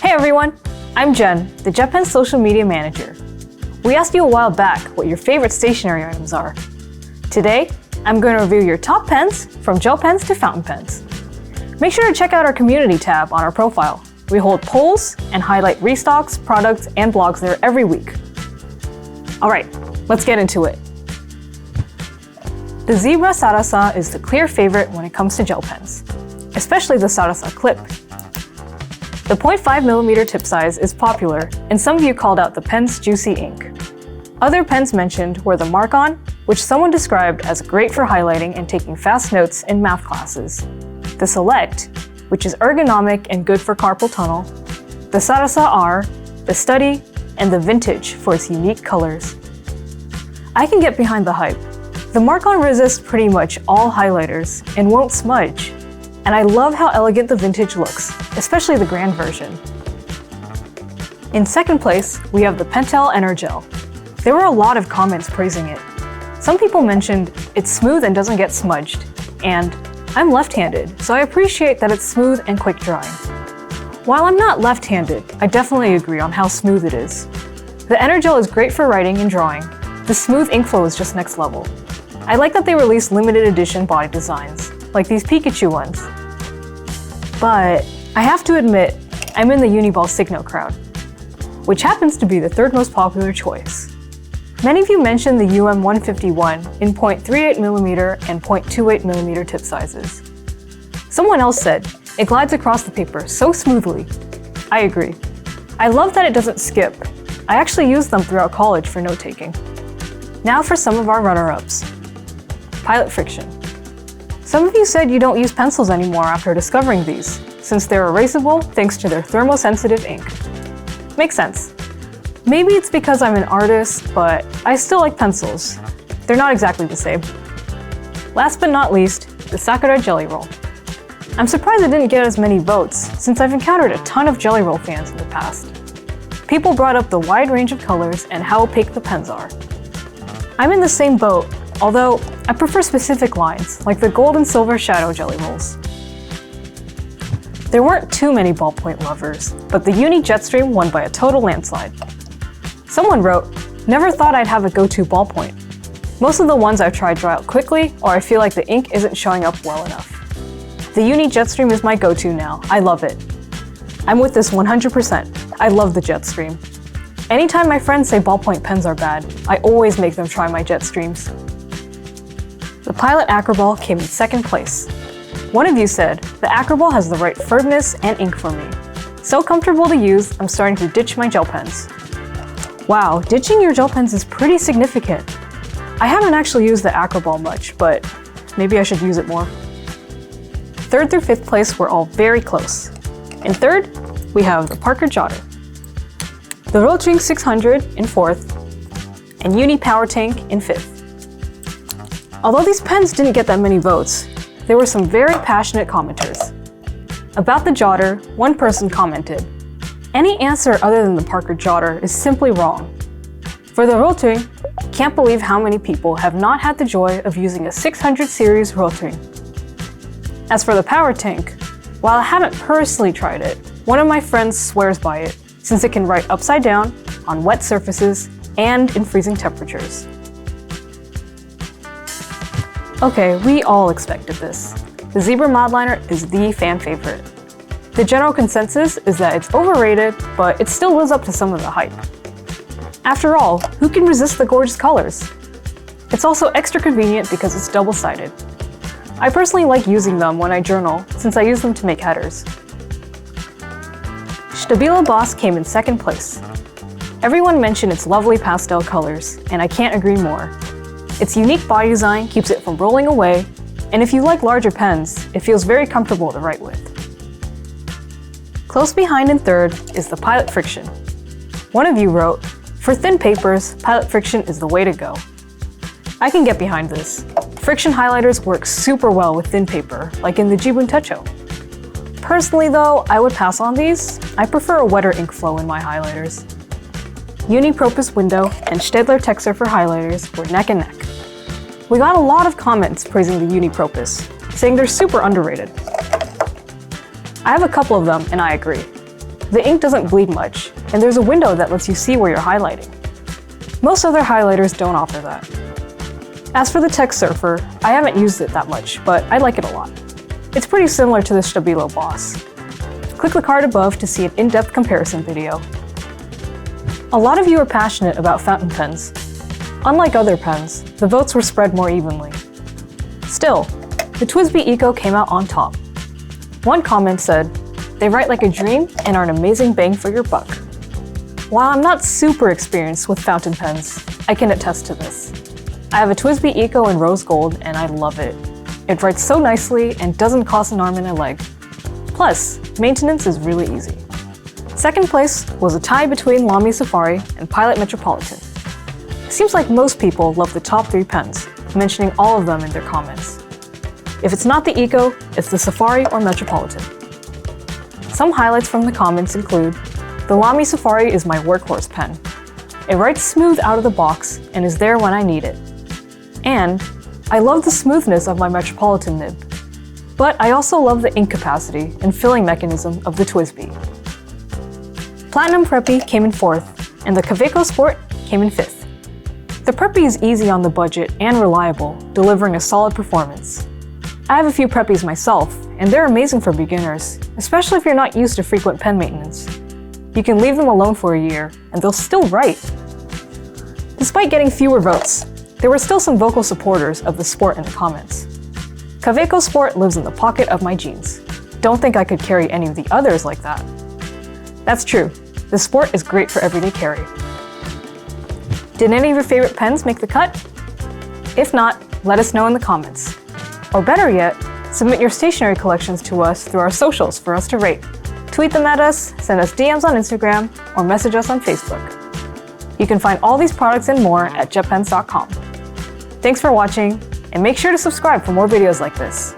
Hey everyone, I'm Jen, the JetPens social media manager. We asked you a while back what your favorite stationery items are. Today, I'm going to review your top pens from gel pens to fountain pens. Make sure to check out our community tab on our profile. We hold polls and highlight restocks, products, and blogs there every week. All right, let's get into it. The Zebra Sarasa is the clear favorite when it comes to gel pens, especially the Sarasa Clip. The 0.5mm tip size is popular, and some of you called out the pen's juicy ink. Other pens mentioned were the Mark-On, which someone described as great for highlighting and taking fast notes in math classes, the Select, which is ergonomic and good for carpal tunnel, the Sarasa R, the Study, and the Vintage for its unique colors. I can get behind the hype. The Mark-On resists pretty much all highlighters and won't smudge. And I love how elegant the Vintage looks, especially the Grand version. In second place, we have the Pentel Energel. There were a lot of comments praising it. Some people mentioned it's smooth and doesn't get smudged, and I'm left-handed, so I appreciate that it's smooth and quick drying. While I'm not left-handed, I definitely agree on how smooth it is. The Energel is great for writing and drawing. The smooth ink flow is just next level. I like that they release limited edition body designs, like these Pikachu ones. But I have to admit, I'm in the Uniball Signo crowd, which happens to be the third most popular choice. Many of you mentioned the UM151 in 0.38mm and 0.28mm tip sizes. Someone else said, it glides across the paper so smoothly. I agree. I love that it doesn't skip. I actually used them throughout college for note-taking. Now for some of our runner-ups. Pilot Friction. Some of you said you don't use pencils anymore after discovering these, since they're erasable thanks to their thermosensitive ink. Makes sense. Maybe it's because I'm an artist, but I still like pencils. They're not exactly the same. Last but not least, the Sakura Jelly Roll. I'm surprised it didn't get as many votes, since I've encountered a ton of Jelly Roll fans in the past. People brought up the wide range of colors and how opaque the pens are. I'm in the same boat, although I prefer specific lines, like the gold and silver shadow jelly rolls. There weren't too many ballpoint lovers, but the Uni Jetstream won by a total landslide. Someone wrote, never thought I'd have a go-to ballpoint. Most of the ones I've tried dry out quickly, or I feel like the ink isn't showing up well enough. The Uni Jetstream is my go-to now. I love it. I'm with this 100%. I love the Jetstream. Anytime my friends say ballpoint pens are bad, I always make them try my Jetstreams. The Pilot Acroball came in second place. One of you said, the Acroball has the right firmness and ink for me. So comfortable to use, I'm starting to ditch my gel pens. Wow, ditching your gel pens is pretty significant. I haven't actually used the Acroball much, but maybe I should use it more. Third through fifth place were all very close. In third, we have the Parker Jotter, the Rotring 600 in fourth, and Uni Power Tank in fifth. Although these pens didn't get that many votes, there were some very passionate commenters. About the Jotter, one person commented, any answer other than the Parker Jotter is simply wrong. For the Rotring, can't believe how many people have not had the joy of using a 600 series Rotring. As for the Power Tank, while I haven't personally tried it, one of my friends swears by it, since it can write upside down, on wet surfaces, and in freezing temperatures. Okay, we all expected this. The Zebra Modliner is the fan favorite. The general consensus is that it's overrated, but it still lives up to some of the hype. After all, who can resist the gorgeous colors? It's also extra convenient because it's double-sided. I personally like using them when I journal, since I use them to make headers. Stabilo Boss came in second place. Everyone mentioned its lovely pastel colors, and I can't agree more. Its unique body design keeps it from rolling away, and if you like larger pens, it feels very comfortable to write with. Close behind in third is the Pilot Friction. One of you wrote, for thin papers, Pilot Friction is the way to go. I can get behind this. Friction highlighters work super well with thin paper, like in the Jibun Techo. Personally though, I would pass on these. I prefer a wetter ink flow in my highlighters. Unipropus Window and Staedtler Texer for highlighters were neck and neck. We got a lot of comments praising the Unipropus, saying they're super underrated. I have a couple of them and I agree. The ink doesn't bleed much, and there's a window that lets you see where you're highlighting. Most other highlighters don't offer that. As for the Tech Surfer, I haven't used it that much, but I like it a lot. It's pretty similar to the Stabilo Boss. Click the card above to see an in-depth comparison video. A lot of you are passionate about fountain pens. Unlike other pens, the votes were spread more evenly. Still, the TWSBI Eco came out on top. One comment said, "They write like a dream and are an amazing bang for your buck." While I'm not super experienced with fountain pens, I can attest to this. I have a TWSBI Eco in rose gold and I love it. It writes so nicely and doesn't cost an arm and a leg. Plus, maintenance is really easy. Second place was a tie between Lamy Safari and Pilot Metropolitan. It seems like most people love the top 3 pens, mentioning all of them in their comments. If it's not the Eco, it's the Safari or Metropolitan. Some highlights from the comments include, the Lamy Safari is my workhorse pen. It writes smooth out of the box and is there when I need it. And I love the smoothness of my Metropolitan nib. But I also love the ink capacity and filling mechanism of the TWSBI. Platinum Preppy came in 4th, and the Kaweco Sport came in 5th. The Preppy is easy on the budget and reliable, delivering a solid performance. I have a few Preppies myself, and they're amazing for beginners, especially if you're not used to frequent pen maintenance. You can leave them alone for a year, and they'll still write. Despite getting fewer votes, there were still some vocal supporters of the Sport in the comments. Kaweco Sport lives in the pocket of my jeans. Don't think I could carry any of the others like that. That's true, the Sport is great for everyday carry. Did any of your favorite pens make the cut? If not, let us know in the comments. Or better yet, submit your stationery collections to us through our socials for us to rate. Tweet them at us, send us DMs on Instagram, or message us on Facebook. You can find all these products and more at JetPens.com. Thanks for watching, and make sure to subscribe for more videos like this.